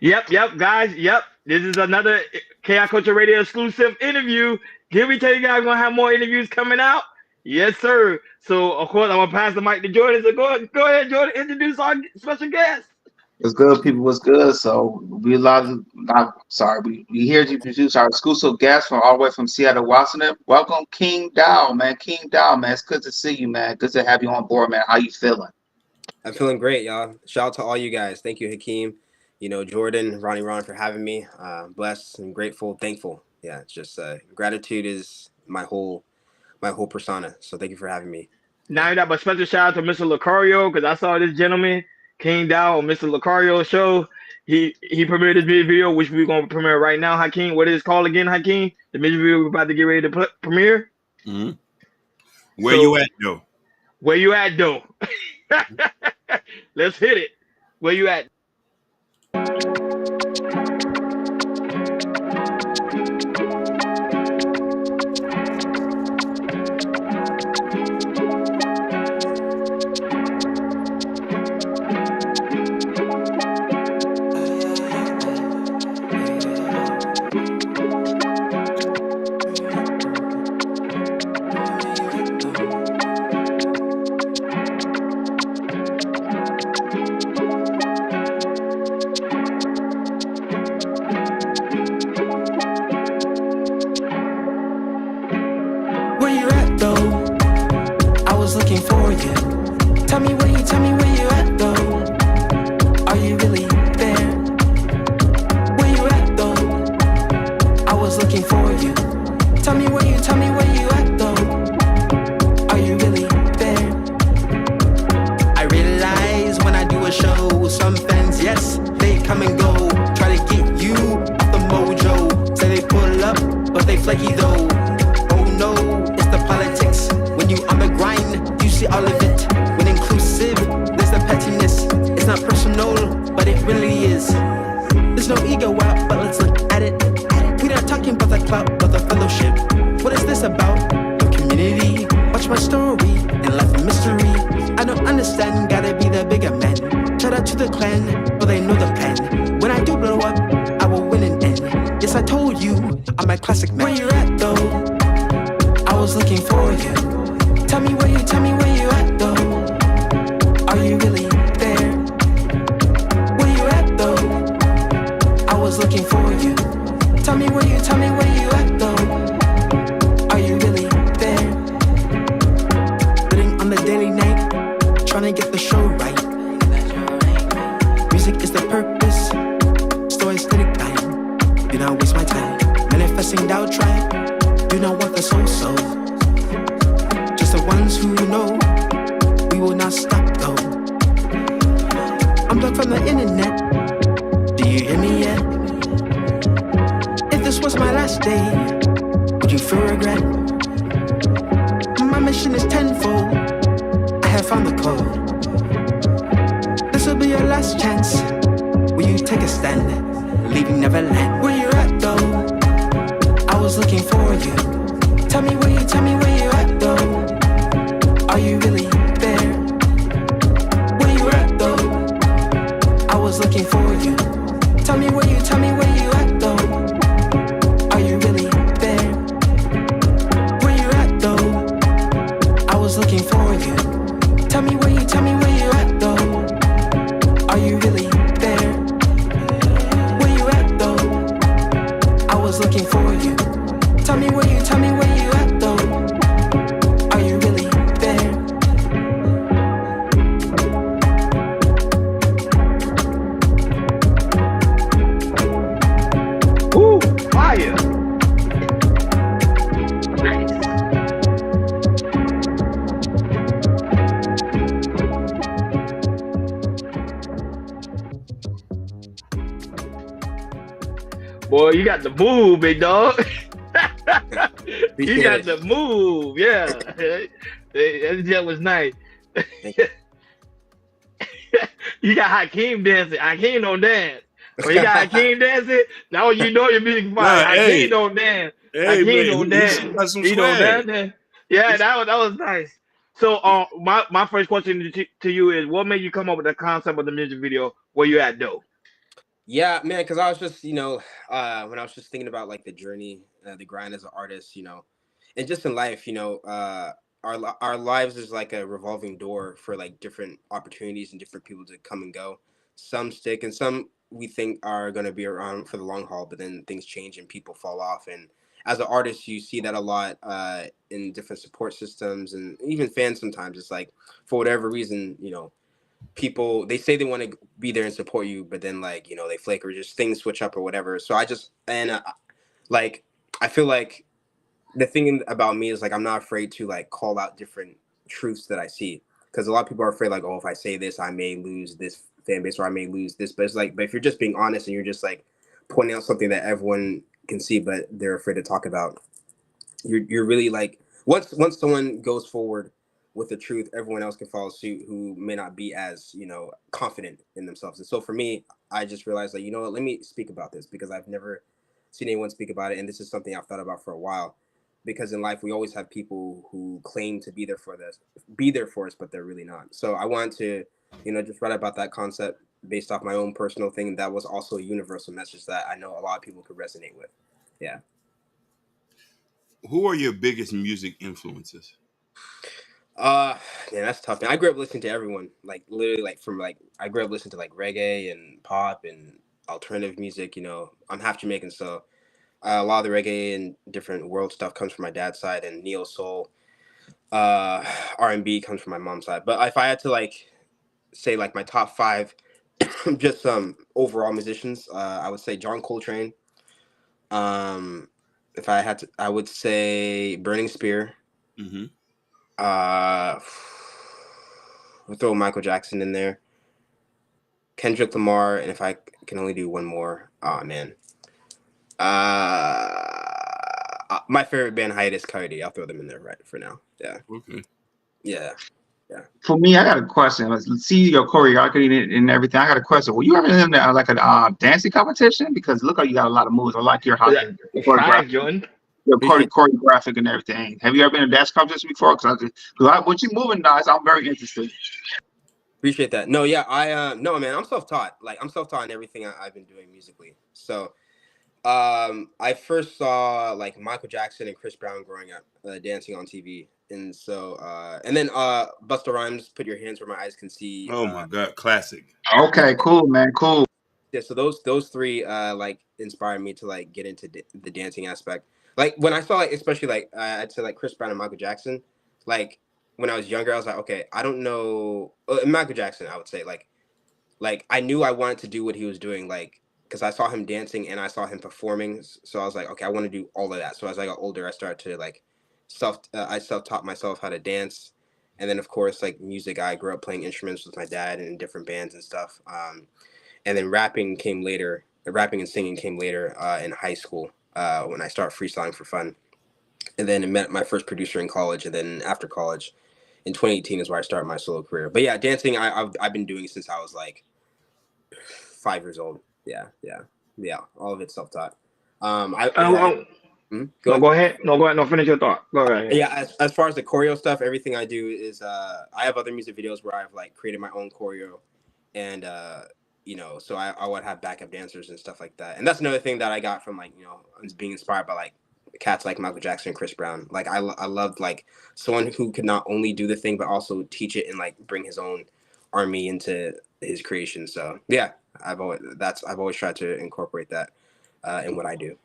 Yep, guys. Yep. This is another KI Culture Radio exclusive interview. Did we tell you guys we're gonna have more interviews coming out? Yes, sir. So of course I'm gonna pass the mic to Jordan. So go ahead, Jordan, introduce our special guest. What's good, people? What's good? So we a lot of not sorry, we here to introduce our exclusive guest from all the way from Seattle, Washington. Welcome, King Dow, man. King Dow, man. It's good to see you, man. Good to have you on board, man. How you feeling? I'm feeling great, y'all. Shout out to all you guys. Thank you, Hakeem. Jordan, Ron for having me. Blessed and grateful, thankful. Yeah, it's just gratitude is my whole persona. So thank you for having me. Now you got a special shout out to Mr. Lucario because I saw this gentleman, King Dow, on Mr. Lucario's show. He premiered this music video, which we're gonna premiere right now. Hakeem, what is it called again, Hakeem? The music video we're about to get ready to premiere. Mm-hmm. Where you at, though? Where you at, though? Let's hit it. Where you at? Boy, you got the move, big dog. You got the move, yeah. That was nice. You got Hakeem dancing. Hakeem don't dance. When you got Hakeem dancing, now you know your music fire. Hakeem don't dance. Hakeem don't dance. He don't dance. Yeah, that was nice. So, my first question to you is, what made you come up with the concept of the music video? Where you at, though? Yeah, man, because I was just, when I was just thinking about like the journey, the grind as an artist, and just in life, our lives is like a revolving door for like different opportunities and different people to come and go. Some stick and some we think are going to be around for the long haul, but then things change and people fall off. And as an artist, you see that a lot in different support systems and even fans sometimes. It's like, for whatever reason, people they say they want to be there and support you, but then like they flake or just things switch up or whatever. So I just and like I feel like the thing about me is like I'm not afraid to like call out different truths that I see, because a lot of people are afraid like, oh, if I say this I may lose this fan base or I may lose this, but it's like, but if you're just being honest and you're just like pointing out something that everyone can see but they're afraid to talk about, you're really like, once someone goes forward with the truth, everyone else can follow suit who may not be as confident in themselves. And so for me, I just realized like, what, let me speak about this because I've never seen anyone speak about it, and this is something I've thought about for a while. Because in life we always have people who claim to be there for us, but they're really not. So I want to just write about that concept based off my own personal thing that was also a universal message that I know a lot of people could resonate with. Yeah. Who are your biggest music influences? Uh, Man, that's tough. Man, I grew up listening to everyone. Like literally, like from like I grew up listening to like reggae and pop and alternative music. I'm half Jamaican, so a lot of the reggae and different world stuff comes from my dad's side, and neo soul, R&B comes from my mom's side. But if I had to like say like my top five, just some overall musicians, I would say John Coltrane. Um, if I had to, I would say Burning Spear. Mm-hmm. Uh, we'll throw Michael Jackson in there, Kendrick Lamar, and if I can only do one more, oh man, my favorite band, Hiatus Coyote. I'll throw them in there right for now. Yeah, Okay. yeah. For me, I got a question. Let's see your choreography and everything. I got a question. Were you ever in like a dancing competition? Because look like you got a lot of moves. I like your Yeah, fact, choreography, Jordan. your Appreciate choreographic and everything. Have you ever been in a dance competition before? Because when you moving, guys, I'm very interested. appreciate that. No, yeah, no man, I'm self taught. Like I'm self taught in everything I've been doing musically. So I first saw like Michael Jackson and Chris Brown growing up, dancing on TV, and so and then Busta Rhymes, "Put Your Hands Where My Eyes Can See." Oh my God, classic. Okay, cool, man, cool. Yeah, so those three like inspired me to like get into the dancing aspect. Like when I saw like especially like I'd say like Chris Brown and Michael Jackson, like when I was younger, I was like, okay, I don't know Michael Jackson. I would say like I knew I wanted to do what he was doing, like because I saw him dancing and I saw him performing. So I was like, okay, I want to do all of that. So as I got older, I started to like I self taught myself how to dance, and then of course like music. I grew up playing instruments with my dad and in different bands and stuff. And then rapping came later. Rapping and singing came later in high school when I started freestyling for fun. And then I met my first producer in college, and then after college, in 2018 is where I started my solo career. But yeah, dancing I've been doing since I was like 5 years old. Yeah. All of it self taught. Yeah. Oh, Go no, ahead. go ahead. No, go ahead. No, finish your thought. Go ahead. Yeah, as far as the choreo stuff, everything I do is I have other music videos where I've like created my own choreo, and so I would have backup dancers and stuff like that. And that's another thing that I got from like being inspired by like cats like Michael Jackson and Chris Brown. Like I loved like someone who could not only do the thing but also teach it and like bring his own army into his creation. So yeah, I've always tried to incorporate that in what I do.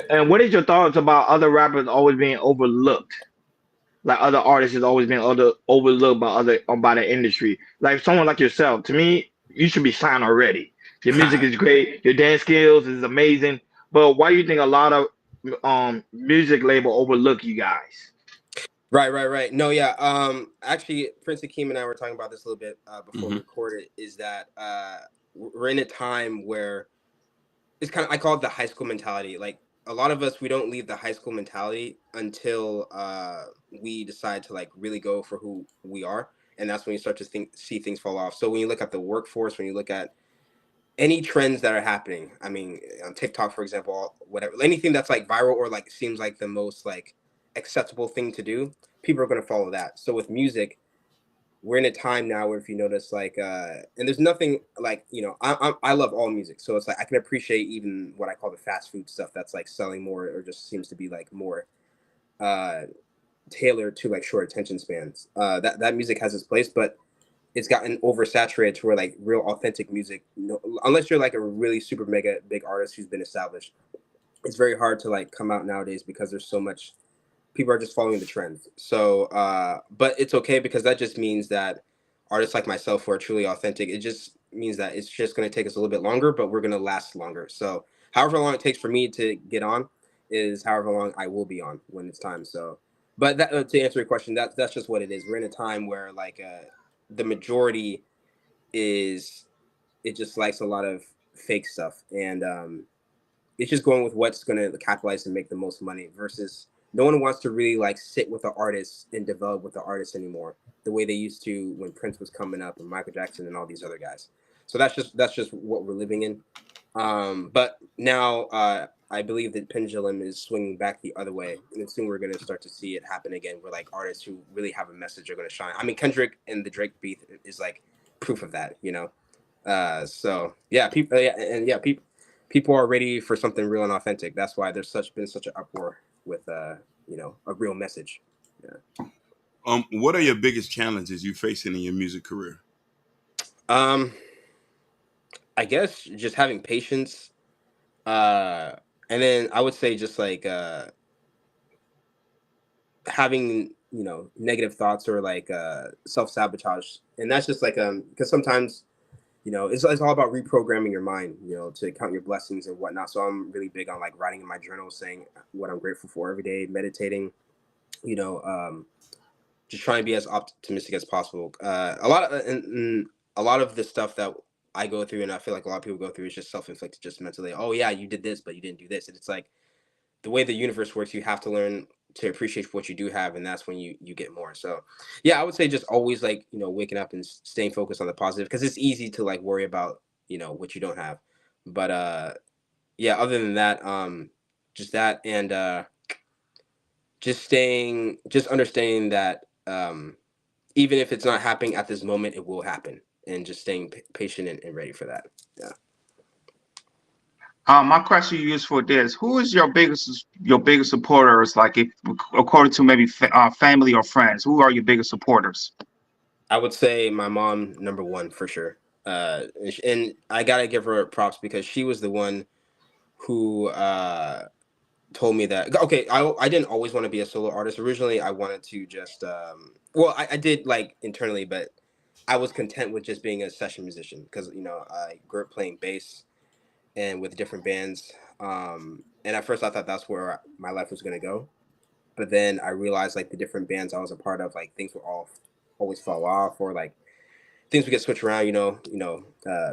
And what is your thoughts about other rappers always being overlooked? Like other artists is always being overlooked by the industry. Like someone like yourself, to me, you should be signed already. Your music is great, your dance skills is amazing. But why do you think a lot of music label overlook you guys? Right. No, yeah. Actually, Prince Akeem and I were talking about this a little bit before we Mm-hmm. recorded. Is that we're in a time where it's kind of, I call it the high school mentality. Like a lot of us, we don't leave the high school mentality until we decide to like really go for who we are, and that's when you start to see things fall off. So when you look at the workforce, when you look at any trends that are happening, I mean, on TikTok, for example, whatever, anything that's like viral or like seems like the most like acceptable thing to do, people are going to follow that. So with music, we're in a time now where, if you notice, like, and there's nothing like, I love all music, so it's like I can appreciate even what I call the fast food stuff that's like selling more or just seems to be like more uh tailored to like short attention spans. That music has its place, but it's gotten oversaturated to where like real authentic music, unless you're like a really super mega big artist who's been established, it's very hard to like come out nowadays because there's so much people are just following the trends. So, but it's okay because that just means that artists like myself who are truly authentic, it just means that it's just going to take us a little bit longer, but we're going to last longer. So, however long it takes for me to get on is however long I will be on when it's time. So, but that, to answer your question, that's just what it is. We're in a time where like the majority is it just likes a lot of fake stuff, and it's just going with what's going to capitalize and make the most money versus no one wants to really like sit with the artist and develop with the artist anymore the way they used to when Prince was coming up and Michael Jackson and all these other guys. So that's just what we're living in. But now I believe the pendulum is swinging back the other way, and soon we're going to start to see it happen again, where like artists who really have a message are going to shine. I mean, Kendrick and the Drake beef is like proof of that, you know. So yeah, people, yeah, and yeah, people are ready for something real and authentic. That's why there's been such an uproar with a real message. Yeah. What are your biggest challenges you facing in your music career? Um, I guess just having patience. Uh, and then I would say just like having negative thoughts or like self sabotage, and that's just like because sometimes it's all about reprogramming your mind, to count your blessings and whatnot. So I'm really big on like writing in my journal, saying what I'm grateful for every day, meditating, you know, just trying to be as optimistic as possible. And a lot of the stuff that I go through, and I feel like a lot of people go through, is just self-inflicted, just mentally. Oh yeah, you did this, but you didn't do this, and it's like the way the universe works. You have to learn to appreciate what you do have, and that's when you get more. So yeah, I would say just always like waking up and staying focused on the positive, because it's easy to like worry about what you don't have. But yeah, other than that, just that, and just understanding that even if it's not happening at this moment, it will happen, and just staying patient and ready for that. Yeah. My question you use for this: who is your biggest supporters? Like, if according to maybe family or friends, who are your biggest supporters? I would say my mom, number one for sure. And I gotta give her props because she was the one who told me that. Okay, I didn't always want to be a solo artist. Originally, I wanted to just well, I did like internally, but I was content with just being a session musician because I grew up playing bass and with different bands. And at first, I thought that's where my life was gonna go. But then I realized like the different bands I was a part of, like things would all always fall off, or like things would get switched around.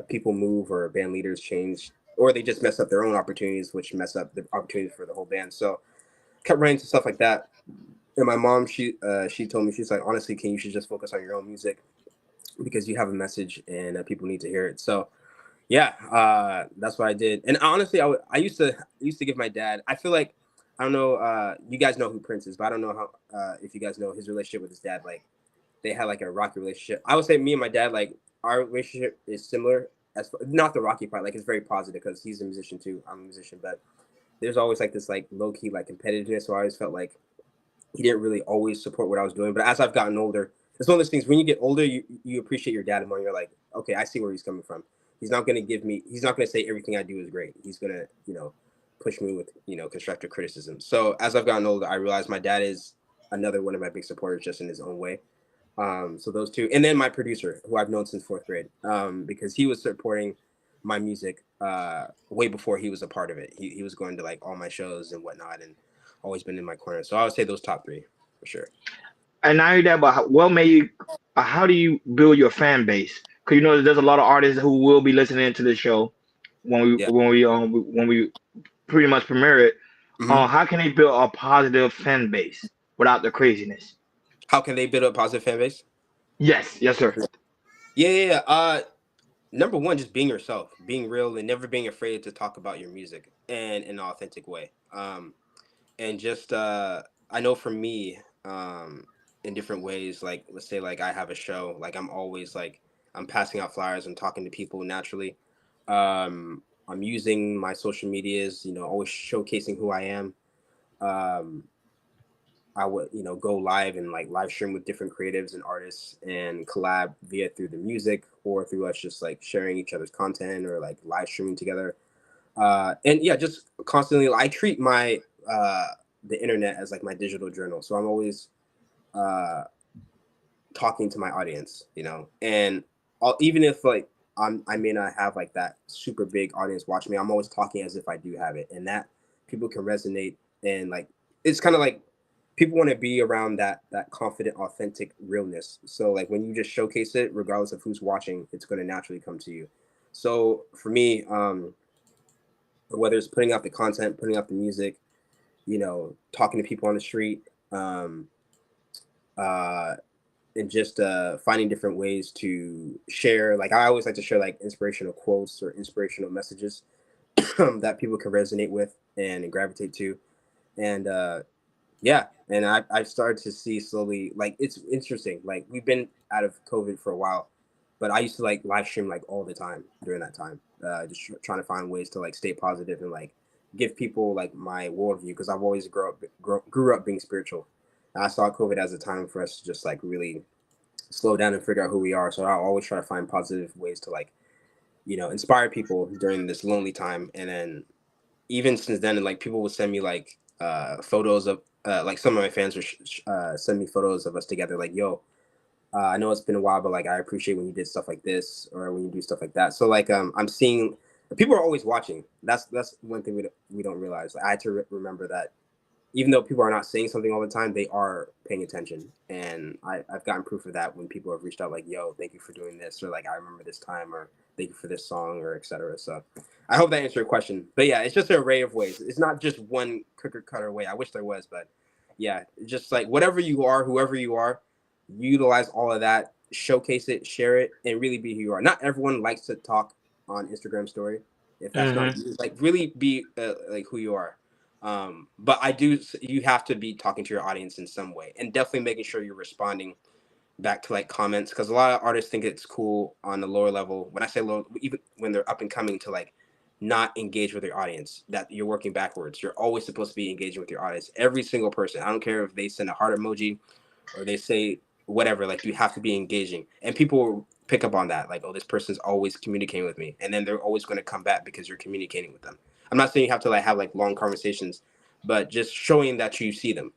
People move or band leaders change, or they just mess up their own opportunities, which mess up the opportunities for the whole band. So kept running into stuff like that. And my mom, she told me, she's like, honestly, King, you should just focus on your own music because you have a message and people need to hear it. So yeah, that's what I did. And honestly, I used to give my dad. I feel like I don't know. You guys know who Prince is, but I don't know how if you guys know his relationship with his dad. Like they had like a rocky relationship. I would say me and my dad, like our relationship is similar. Not the rocky part, like it's very positive because he's a musician too. I'm a musician, but there's always like this like low key like competitiveness. So I always felt like he didn't really always support what I was doing. But as I've gotten older, it's one of those things. When you get older, you appreciate your dad more. You're like, okay, I see where he's coming from. He's not gonna give me. He's not gonna say everything I do is great. He's gonna push me with constructive criticism. So as I've gotten older, I realize my dad is another one of my big supporters, just in his own way. So those two, and then my producer, who I've known since fourth grade, because he was supporting my music way before he was a part of it. He was going to like all my shows and whatnot, and always been in my corner. So I would say those top three for sure. And now you're that, but how do you build your fan base? Because there's a lot of artists who will be listening to this show when we Yeah. when we pretty much premiere it. Hmm. How can they build a positive fan base without the craziness? How can they build a positive fan base? Yes, yes, sir. Yeah, yeah, yeah. Number one, just being yourself, being real, and never being afraid to talk about your music and in an authentic way. And just I know for me, in different ways. Like, let's say like I have a show, like I'm always like I'm passing out flyers and talking to people naturally. I'm using my social medias, always showcasing who I am. Um, I would, go live and like live stream with different creatives and artists and collab via through the music or through us just like sharing each other's content or like live streaming together. And yeah, just constantly, I treat my the internet as like my digital journal. So I'm always uh, talking to my audience, and even if like I may not have like that super big audience watching me, I'm always talking as if I do have it, and that people can resonate. And like it's kind of like people want to be around that confident, authentic realness. So like when you just showcase it, regardless of who's watching, it's going to naturally come to you. So for me, whether it's putting out the content, putting out the music, talking to people on the street, uh, and just finding different ways to share. Like I always like to share like inspirational quotes or inspirational messages that people can resonate with and gravitate to. And yeah, and I've started to see slowly, like it's interesting. Like we've been out of COVID for a while, but I used to like live stream like all the time during that time, just trying to find ways to like stay positive and like give people like my worldview because I've always grew up being spiritual. And I saw COVID as a time for us to just like really slow down and figure out who we are. So I always try to find positive ways to like, inspire people during this lonely time. And then even since then, like people would send me like photos of like some of my fans would send me photos of us together. Like, yo, I know it's been a while, but like I appreciate when you did stuff like this or when you do stuff like that. So like I'm seeing people are always watching. That's one thing we don't realize. Like, I had to remember that even though people are not saying something all the time, they are paying attention. And I've gotten proof of that when people have reached out like, yo, thank you for doing this, or like, I remember this time, or thank you for this song, or etc. So I hope that answered your question. But yeah, it's just an array of ways. It's not just one cookie cutter way. I wish there was, but yeah, just like whatever you are, whoever you are, utilize all of that, showcase it, share it, and really be who you are. Not everyone likes to talk on Instagram story. If that's not you, like really be like who you are. But you have to be talking to your audience in some way and definitely making sure you're responding back to like comments, because a lot of artists think it's cool on the lower level. When I say low, even when they're up and coming, to like not engage with your audience, that you're working backwards. You're always supposed to be engaging with your audience. Every single person. I don't care if they send a heart emoji or they say whatever, like you have to be engaging. And people will pick up on that. Like, oh, this person's always communicating with me. And then they're always going to come back because you're communicating with them. I'm not saying you have to like have like long conversations, but just showing that you see them,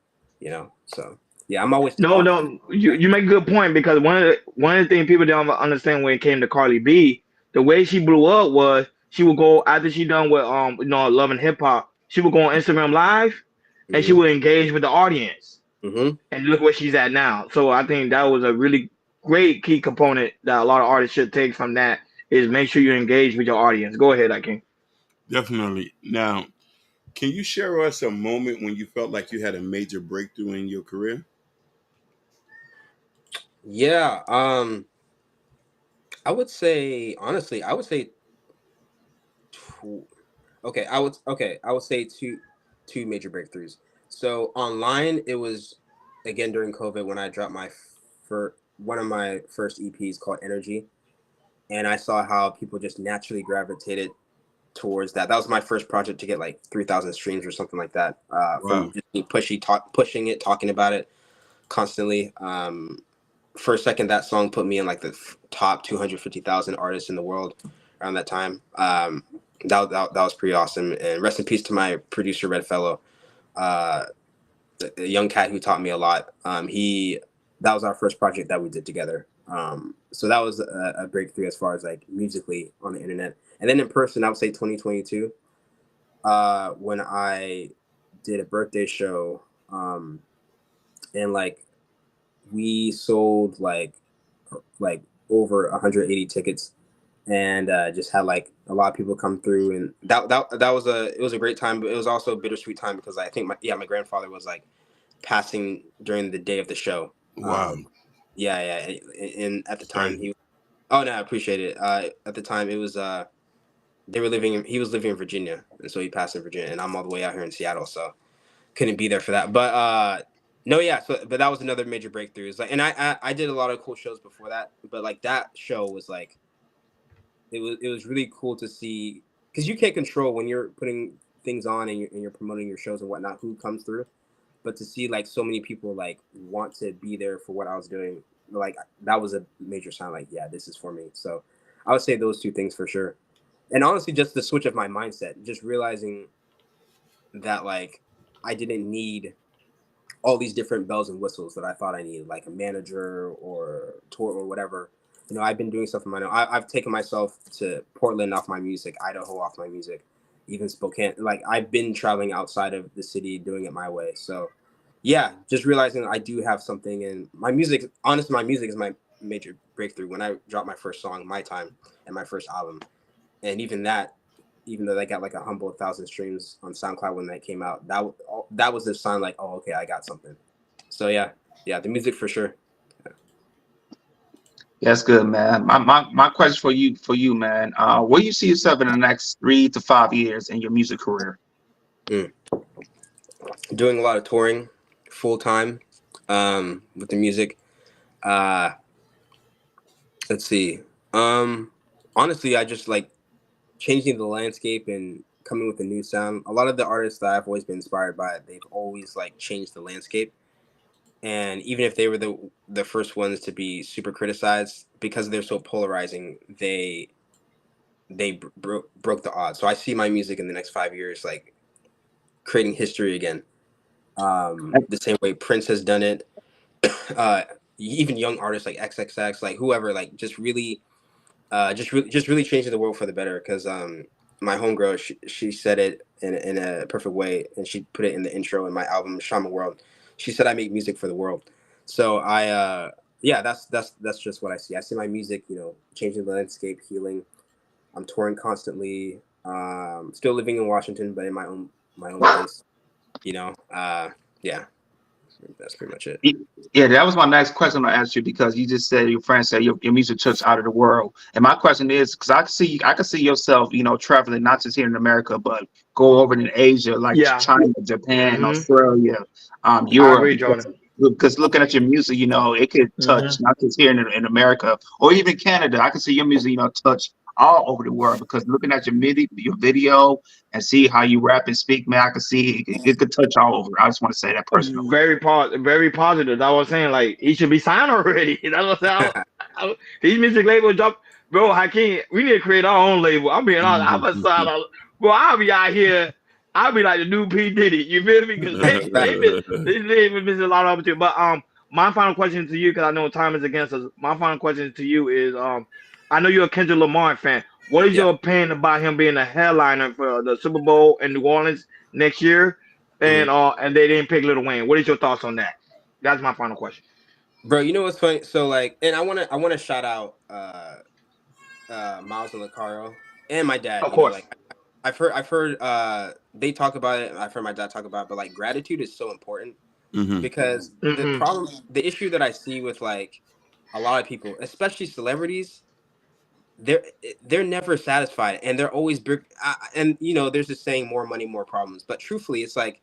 So yeah, I'm always No, no, you make a good point because one of the things people don't understand when it came to Carly B, the way she blew up was she would go after she done with Love and Hip Hop, she would go on Instagram Live and she mm-hmm. would engage with the audience. Mm-hmm. And look where she's at now. So I think that was a really great key component that a lot of artists should take from that is make sure you engage with your audience. Go ahead, King. Definitely. Now, can you share with us a moment when you felt like you had a major breakthrough in your career? Yeah. I would say honestly, two, I would say two major breakthroughs. So online, it was again during COVID when I dropped my for one of my first EPs called Energy, and I saw how people just naturally gravitated towards that. That was my first project to get like 3,000 streams or something like that. From Wow. just me pushing it, talking about it constantly. For a second, that song put me in like the top 250,000 artists in the world around that time. That was pretty awesome. And rest in peace to my producer, Red Fellow, uh, a young cat who taught me a lot. That was our first project that we did together. So that was a breakthrough as far as like musically on the internet. And then in person, I would say 2022, when I did a birthday show, and like we sold like over 180 tickets, and just had like a lot of people come through, and that was it was a great time, but it was also a bittersweet time because I think my grandfather was like passing during the day of the show. Wow. Yeah, and at the time Sorry. oh no, I appreciate it. At the time it was he was living in Virginia, and so he passed in Virginia, and I'm all the way out here in Seattle, so couldn't be there for that. But No, yeah. So, but that was another major breakthrough. It's like, and I did a lot of cool shows before that, but like that show was like, it was really cool to see, because you can't control when you're putting things on and you're promoting your shows and whatnot who comes through, but to see like so many people like want to be there for what I was doing, like that was a major sign. Like, yeah, this is for me. So I would say those two things for sure. And honestly, just the switch of my mindset, just realizing that like I didn't need all these different bells and whistles that I thought I needed, like a manager or tour or whatever. You know, I've been doing stuff on my own. I've taken myself to Portland off my music, Idaho off my music, even Spokane. Like I've been traveling outside of the city, doing it my way. So, yeah, just realizing I do have something. And my music, honestly, my music is my major breakthrough. When I dropped my first song, My Time, and my first album, and even that, even though they got like a humble 1,000 streams on SoundCloud when that came out, that was the sign like, oh, okay, I got something. So yeah, the music for sure. That's good, man. My question for you, man. Where do you see yourself in the next 3 to 5 years in your music career? Doing a lot of touring, full time, with the music. Uh, let's see. Honestly, I just like changing the landscape and coming with a new sound. A lot of the artists that I've always been inspired by, they've always like changed the landscape. And even if they were the first ones to be super criticized because they're so polarizing, they broke the odds. So I see my music in the next 5 years like creating history again, the same way Prince has done it. Even young artists like XXX, like whoever, like just really just really changing the world for the better. Because my homegirl, she said it in a perfect way, and she put it in the intro in my album Shaman World. She said I make music for the world. So yeah, that's just what I see. I see my music, you know, changing the landscape, healing. I'm touring constantly. Still living in Washington, but in my own place. You know, yeah, that's pretty much it. Yeah, that was my next question I asked you because you just said your friend said your music touched out of the world. And my question is because I can see yourself, traveling not just here in America, but go over in Asia, like Yeah. China, Japan, Hmm. Australia, I Europe. agree, Jordan. Because looking at your music, it could touch Hmm. not just here in America or even Canada. I can see your music, touch all over the world because looking at your video and see how you rap and speak, man, I can see it could touch all over. I just want to say that personally. Very positive. I was saying like he should be signed already. That's what these music labels drop, bro. Hakeem, we need to create our own label. I'm being honest. I'm a sign on, bro. I'll be out here. I'll be like the new P Diddy. You feel me? Because they missing a lot of opportunity. But my final question to you, because I know time is against us. My final question to you is I know you're a Kendrick Lamar fan. What is Yeah. your opinion about him being a headliner for the Super Bowl in New Orleans next year? Hmm. And they didn't pick Lil Wayne. What is your thoughts on that? That's my final question. Bro, you know what's funny? So like, and I wanna shout out Miles and Lucaro and my dad. Of You know, course. like I've heard they talk about it. I've heard my dad talk about it, but like gratitude is so important Hmm. because Hmm. the issue that I see with like a lot of people, especially celebrities, they're they're never satisfied and they're always and you know, there's this saying, more money, more problems. But truthfully, it's like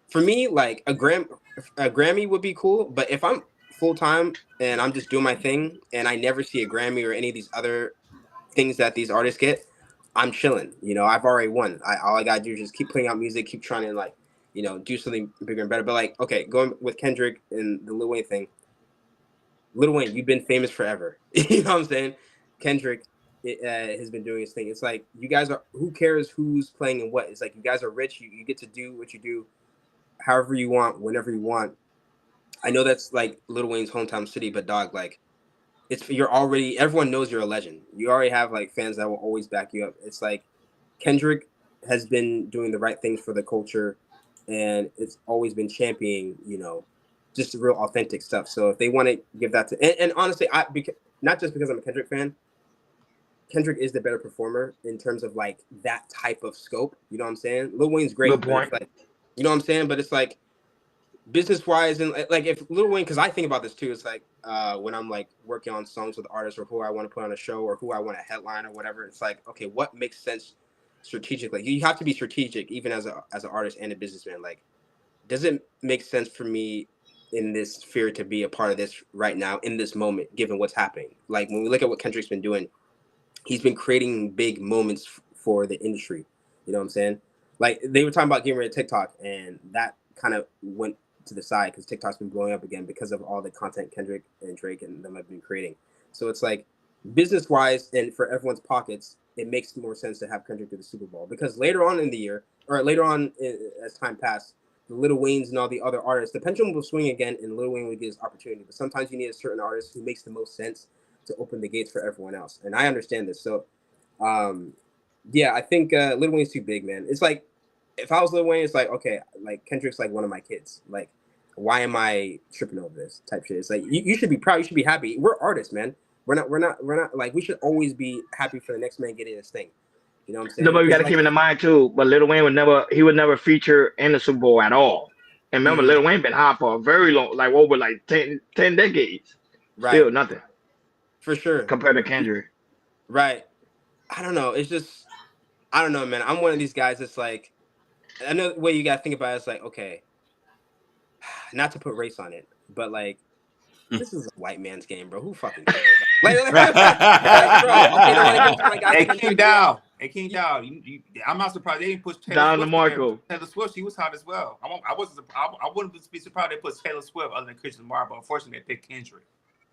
for me, like a Grammy would be cool, but if I'm full time and I'm just doing my thing and I never see a Grammy or any of these other things that these artists get, I'm chilling. You know, I've already won. All I gotta do is just keep putting out music, keep trying to like, you know, do something bigger and better. But like, okay, going with Kendrick and the Lil Wayne thing, Lil Wayne, you've been famous forever. You know what I'm saying? Kendrick has been doing his thing. It's like you guys are. Who cares who's playing and what? It's like you guys are rich. You get to do what you do, however you want, whenever you want. I know that's like Lil Wayne's hometown city, but dog, like you're already. Everyone knows you're a legend. You already have like fans that will always back you up. It's like Kendrick has been doing the right things for the culture, and it's always been championing, you know, just real authentic stuff. So if they want to give that to, and honestly, not just because I'm a Kendrick fan, Kendrick is the better performer in terms of like that type of scope. You know what I'm saying? Lil Wayne's Good great, but point. it's like, you know what I'm saying? But it's like business wise, and like if Lil Wayne, because I think about this too. It's like when I'm like working on songs with artists or who I want to put on a show or who I want to headline or whatever. It's like, okay, what makes sense strategically? You have to be strategic even as an artist and a businessman. Like, does it make sense for me in this sphere to be a part of this right now in this moment, given what's happening. Like when we look at what Kendrick's been doing, he's been creating big moments for the industry. You know what I'm saying? Like they were talking about getting rid of TikTok, and that kind of went to the side because TikTok's been blowing up again because of all the content Kendrick and Drake and them have been creating. So it's like business wise and for everyone's pockets, it makes more sense to have Kendrick do the Super Bowl because later on in the year or later on as time passed, the Lil Waynes and all the other artists, the pendulum will swing again, and Lil Wayne will get his opportunity. But sometimes you need a certain artist who makes the most sense to open the gates for everyone else. And I understand this. So, yeah, I think Lil Wayne's too big, man. It's like if I was Lil Wayne, it's like okay, like Kendrick's like one of my kids. Like, why am I tripping over this type shit? It's like you should be proud. You should be happy. We're artists, man. We're not like we should always be happy for the next man getting his thing. You know what I'm saying? No, but we got to Like, keep in mind too. But Lil Wayne would never feature in the Super Bowl at all. And remember, Lil Wayne been hot for a very long, like over like 10 decades. right? Still nothing For sure. compared to Kendrick. Right. I don't know. It's just I don't know, man. I'm one of these guys that's like another way you gotta think about it is like, okay, not to put race on it, but like this is a white man's game, bro. Who fucking cares? Like, bro, okay, no one against my guys. Hey, KingDow. Hey, KingDow. I'm not surprised they didn't push Taylor Swift. DeMarco. Taylor Swift, she was hot as well. I wouldn't be surprised they put Taylor Swift other than Christian Lamar, but unfortunately they picked Kendrick.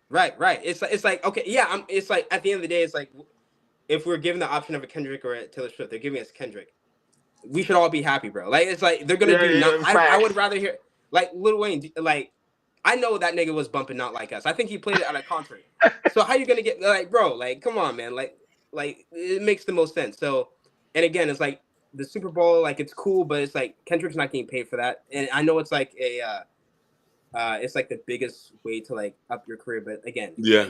Right. It's like okay, yeah. It's like at the end of the day, it's like if we're given the option of a Kendrick or a Taylor Swift, they're giving us Kendrick. We should all be happy, bro. Like it's like they're gonna do. I would rather hear like Lil Wayne. Like I know that nigga was bumping Not Like Us. I think he played it at a concert. So how you gonna get like, bro? Like, come on, man. Like it makes the most sense. So, and again, it's like the Super Bowl. Like it's cool, but it's like Kendrick's not getting paid for that. And I know it's like it's like the biggest way to like up your career. But again, yeah,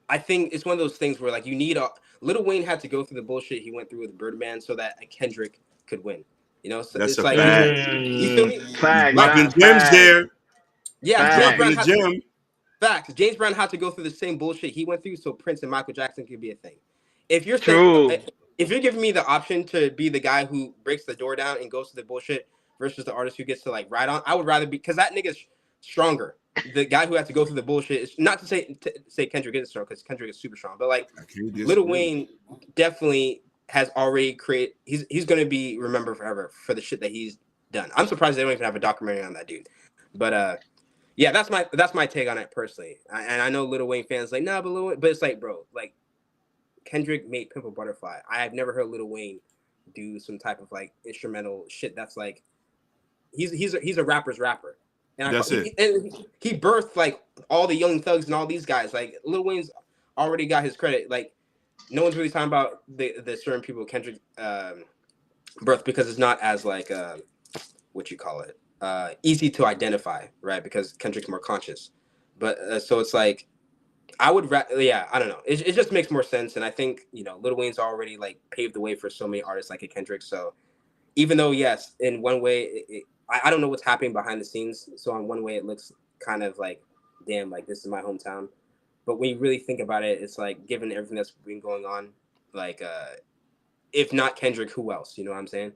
I think it's one of those things where like you need Lil Wayne had to go through the bullshit he went through with Birdman so that a Kendrick could win. You know, so that's it's a like fact. you feel me? Fact, Like, gems there. Yeah, James Brown the gym. Facts. James Brown had to go through the same bullshit he went through, so Prince and Michael Jackson could be a thing. If you're saying, if you're giving me the option to be the guy who breaks the door down and goes to the bullshit versus the artist who gets to like ride on, I would rather be because that nigga's stronger. The guy who had to go through the bullshit is not to say Kendrick isn't strong because Kendrick is super strong, but like Lil Wayne definitely has already created. He's going to be remembered forever for the shit that he's done. I'm surprised they don't even have a documentary on that dude, but yeah, that's my take on it personally. And I know Lil Wayne fans like, nah, but it's like, bro, like Kendrick made Pimp a Butterfly. I have never heard Lil Wayne do some type of like instrumental shit that's like he's a rapper's rapper. And that's it. He birthed like all the Young Thugs and all these guys. Like Lil Wayne's already got his credit. Like no one's really talking about the certain people Kendrick birth because it's not as like what you call it. Easy to identify, right? Because Kendrick's more conscious, but so it's like I would, I don't know. It just makes more sense, and I think Lil Wayne's already like paved the way for so many artists like a Kendrick. So even though yes, in one way, I don't know what's happening behind the scenes. So in one way, it looks kind of like, damn, like this is my hometown. But when you really think about it, it's like given everything that's been going on, like if not Kendrick, who else? You know what I'm saying?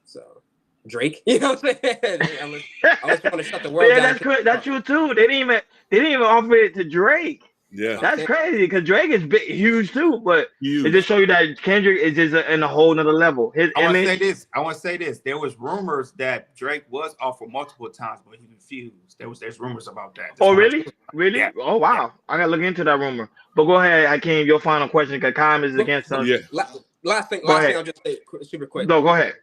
So. Drake, you know what I'm saying? I was trying to shut the world down. That's true too. They didn't even offer it to Drake. Yeah, that's crazy because Drake is huge too. But it just show you that Kendrick is just in a whole nother level. I want to say this. There was rumors that Drake was offered multiple times, but he refused. There's rumors about that. Really? Yeah. Oh wow, yeah. I gotta look into that rumor. But go ahead, Hakeem. Your final question because time is against us. Yeah. Last thing I'll just say super quick. No, go ahead.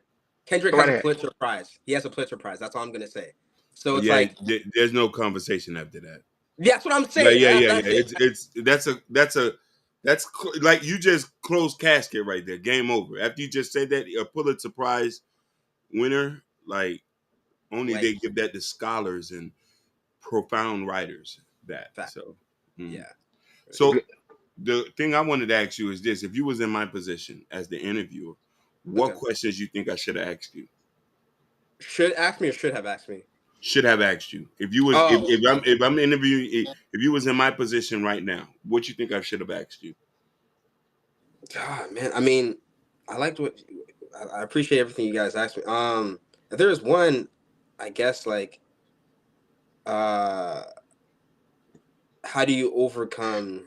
Kendrick has a Pulitzer Prize. He has a Pulitzer Prize. That's all I'm gonna say. So it's like there's no conversation after that. That's what I'm saying. Yeah. That's like you just closed casket right there. Game over. After you just said that, a Pulitzer Prize winner, like only they give that to scholars and profound writers. So yeah. So the thing I wanted to ask you is this: if you was in my position as the interviewer, what questions you think I should have asked you? Should ask me or should have asked me? Should have asked you. If you was if I'm interviewing, if you was in my position right now, what you think I should have asked you? God, man. I mean, I liked I appreciate everything you guys asked me. If there was one, I guess like how do you overcome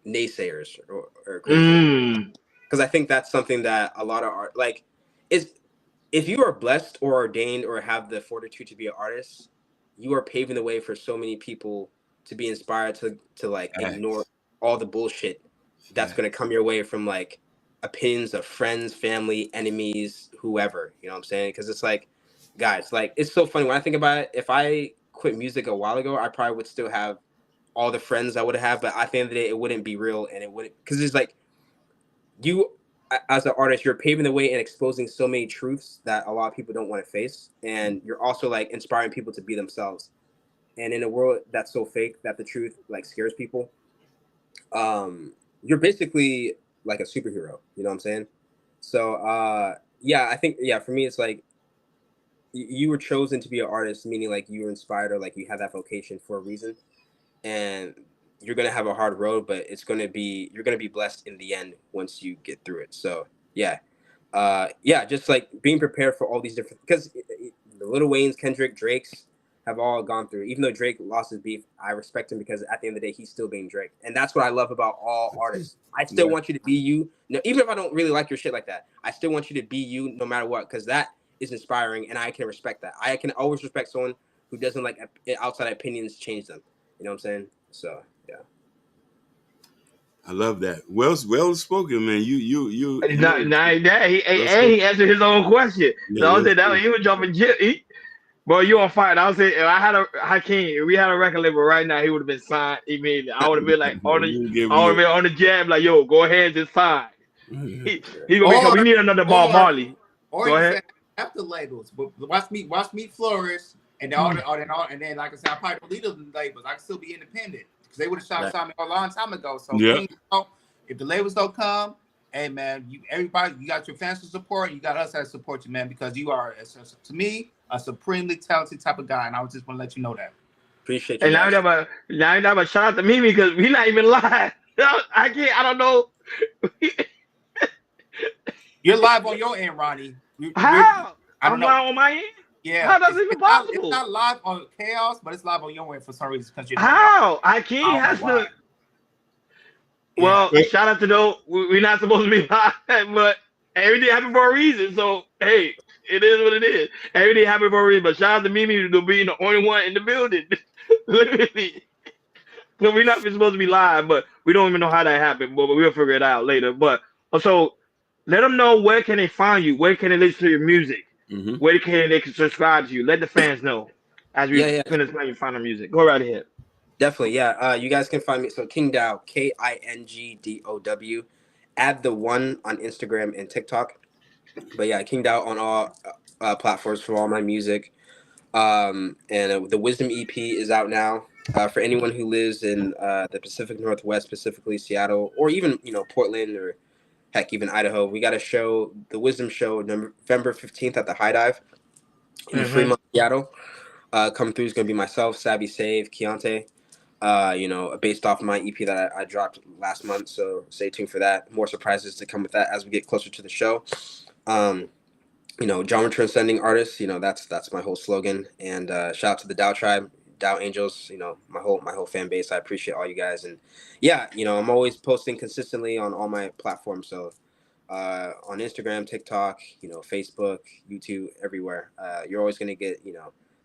naysayers or criticism? Because I think that's something that a lot of art is. If you are blessed or ordained or have the fortitude to be an artist, you are paving the way for so many people to be inspired to like ignore all the bullshit that's going to come your way from like opinions of friends, family, enemies, whoever. You know what I'm saying? Because it's like, guys, like it's so funny when I think about it. If I quit music a while ago, I probably would still have all the friends I would have, but at the end of the day, it wouldn't be real, and it wouldn't because it's like you as an artist, you're paving the way and exposing so many truths that a lot of people don't want to face, and you're also like inspiring people to be themselves. And in a world that's so fake that the truth like scares people, you're basically like a superhero. You know what I'm saying? So yeah, I think for me it's like you were chosen to be an artist, meaning like you were inspired or like you had that vocation for a reason, and you're gonna have a hard road, but you're gonna be blessed in the end once you get through it. So yeah, just like being prepared for all these different because the Lil Wayne's, Kendrick, Drake's have all gone through. Even though Drake lost his beef, I respect him because at the end of the day, he's still being Drake, and that's what I love about all artists. I still want you to be you, even if I don't really like your shit like that. I still want you to be you no matter what, because that is inspiring, and I can respect that. I can always respect someone who doesn't like outside opinions change them. You know what I'm saying? So yeah. I love that. Well spoken, man. You. He answered his own question. Yeah, So I was saying that he was jumping. Boy, you on fire. I was saying if I had a Hakeem, if we had a record label right now, he would have been signed immediately. I would have been like on the jab, like, yo, go ahead and just sign. He gonna we need another Bob Marley. Go ahead. After labels, but watch me flourish, and then and then like I said, I probably don't lead the labels. I can still be independent because they would have shot me a long time ago. So if the labels don't come, hey man, everybody, you got your fans to support, you got us to support you, man, because you are to me a supremely talented type of guy, and I was just want to let you know that. Appreciate you. And now I'm shout out to Mimi because we not even live. I don't know. You're live on your end, Ronnie. How? I'm live on my end? Yeah. How does it even possible? It's not live on Chaos, but it's live on your end for some reason. How? I can't has to. Well, shout out to those. We're not supposed to be live, but everything happened for a reason. So, hey, it is what it is. Everything happened for a reason. But shout out to Mimi for being the only one in the building. Literally. So we're not supposed to be live, but we don't even know how that happened. But we'll figure it out later. But also, let them know where can they find you. Where can they listen to your music? Where can they subscribe to you? Let the fans know as we finish playing your final music. Go right ahead. Definitely, you guys can find me. So KingDow, KingDow. Add the one on Instagram and TikTok. But yeah, KingDow on all platforms for all my music. And the Wisdom EP is out now. For anyone who lives in the Pacific Northwest, specifically Seattle, or even Portland, or heck, even Idaho, we got a show, the Wisdom Show, November 15th at the High Dive in Fremont, Seattle. Come through is going to be myself, Savvy Save, Keontae. Based off my EP that I dropped last month. So stay tuned for that. More surprises to come with that as we get closer to the show. Genre transcending artists, that's my whole slogan. And shout out to the Dow Tribe, Dow Angels, my whole fan base. I appreciate all you guys. And I'm always posting consistently on all my platforms. So on Instagram, TikTok, Facebook, YouTube, everywhere. You're always going to get,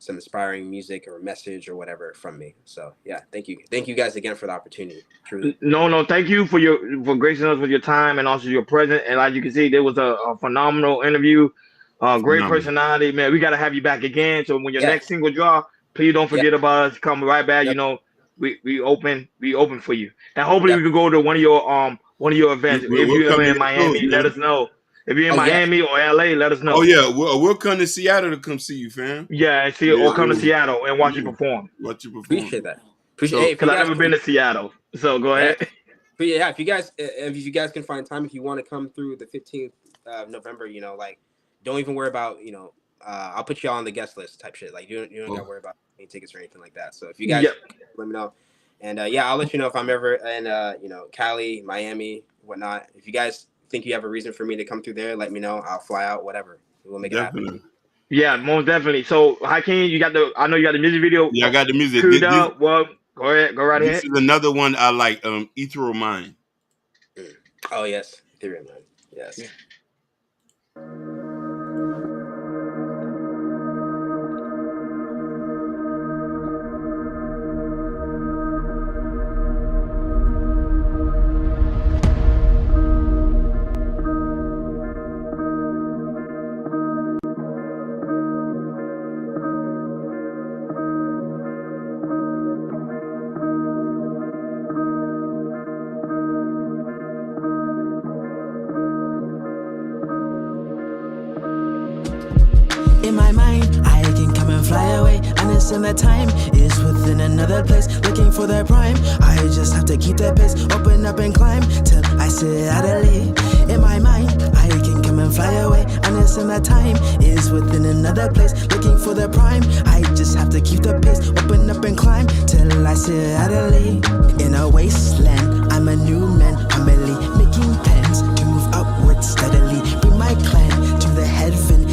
some inspiring music or message or whatever from me. So yeah, thank you guys again for the opportunity. Truly. No, thank you for gracing us with your time and also your presence. And like you can see, there was a phenomenal interview. Great personality, man. We got to have you back again. So when your next single drop, please don't forget about us. Come right back. We open for you. And hopefully we can go to one of your events. If you're ever in Miami, let us know. If you're in Miami or LA, let us know. Oh yeah, we'll come to Seattle to come see you, fam. Yeah, or come to Seattle and watch you perform. Appreciate that. Because I've never been to Seattle, so go ahead. But yeah, if you guys can find time, if you want to come through the 15th of November, don't even worry about I'll put you on the guest list type shit. Like you don't gotta worry about any tickets or anything like that. So if you guys let me know, and I'll let you know if I'm ever in Cali, Miami, whatnot. If you guys think you have a reason for me to come through there, let me know. I'll fly out, whatever. We'll make it happen. Yeah, most definitely. So, Hakeem, you got the. I know you got the music video. Yeah, I got the music. KingDow. Well, go ahead. Go right ahead. This is another one I like. Ethereal Mind. Oh yes, Ethereal Mind. Yes. Yeah. In my mind, I can come and fly away. Understand that time is within another place. Looking for the prime, I just have to keep the pace. Open up and climb till I sit idly. In my mind, I can come and fly away. Understand that time is within another place. Looking for the prime, I just have to keep the pace. Open up and climb till I sit idly. In a wasteland, I'm a new man, humbly making plans to move upward steadily. Bring my clan to the heaven.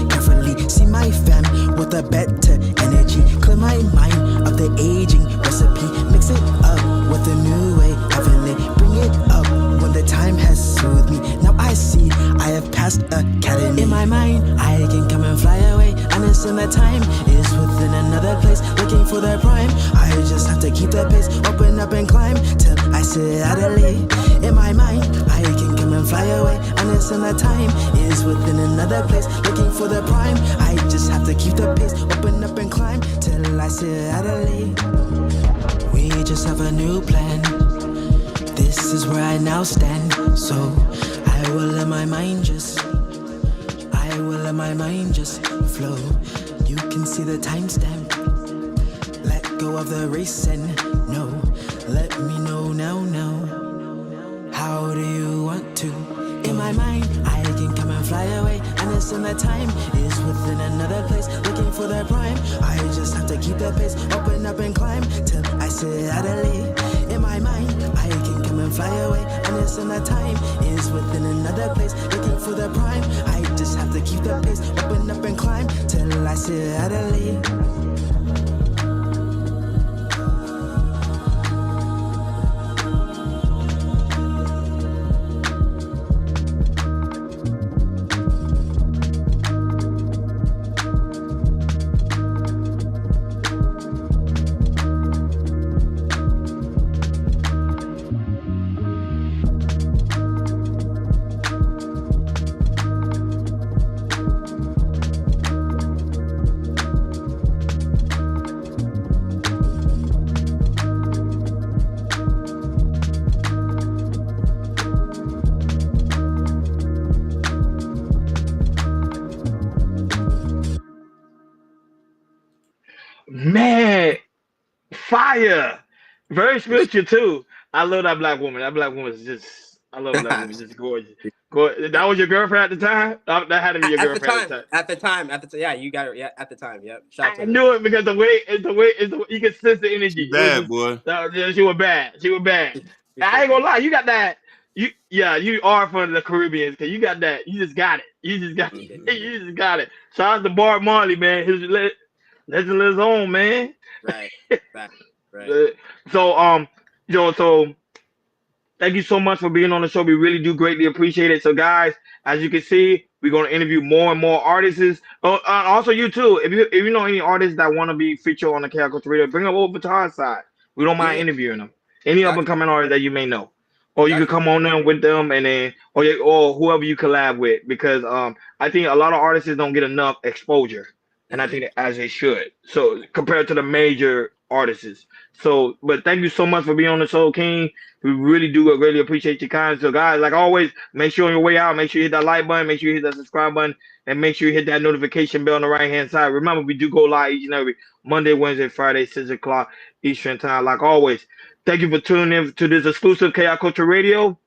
See my fam with a better energy. Clear my mind of the aging recipe. Mix it up with a new way, heavenly. Bring it up when the time has soothed me. Now I see I have passed academy. In my mind, I can come and fly away. Understand that time is within another place. Looking for the prime, I just have to keep the pace. Open up and climb till I sit idly. In my mind, I can come and fly away. Understand that time is within another place. Looking for the prime, I just have to keep the pace. Open up and climb till I sit idly. We just have a new plan. This is where I now stand. So I will let my mind just flow. You can see the timestamp. Let go of the race and no. Let me know now. How do you want to? In my mind, I can come and fly away. Understand that time is within another place. Looking for the prime, I just have to keep the pace. Open up and climb till I sit idly. In my mind, I can come and fly away. Understand that time is within another place. Looking for the prime, I just have to keep the pace. Open up and climb till I sit idly. Man, fire. Very spiritual too. I love that black woman. That black woman is just. I love that woman. Just gorgeous. That was your girlfriend at the time. That had to be your girlfriend at the time. At the time. Yeah, you got it. Yeah, at the time. Yep. I knew it because the way you can sense the energy. She bad, boy. She was bad. I ain't gonna lie. You got that. You are from the Caribbean because you got that. You just got it. You just got it. Shout out to Bart Marley, man. His legend lives on, man. Right. So so thank you so much for being on the show. We really do greatly appreciate it. So guys, as you can see, we're going to interview more and more artists. Also you too. If you know any artists that want to be featured on the KRCO Radio, bring them over to our side. We don't mind interviewing them. Any up and coming artists that you may know. Or you could come on there with them and then or whoever you collab with, because I think a lot of artists don't get enough exposure. And I think that as they should. So compared to the major artists. So, but thank you so much for being on the show, King. We really do really appreciate your kind. So, guys, like always, make sure on your way out, make sure you hit that like button, make sure you hit that subscribe button, and make sure you hit that notification bell on the right-hand side. Remember, we do go live each and every Monday, Wednesday, Friday, 6 o'clock Eastern time. Like always, thank you for tuning in to this exclusive KI Culture Radio.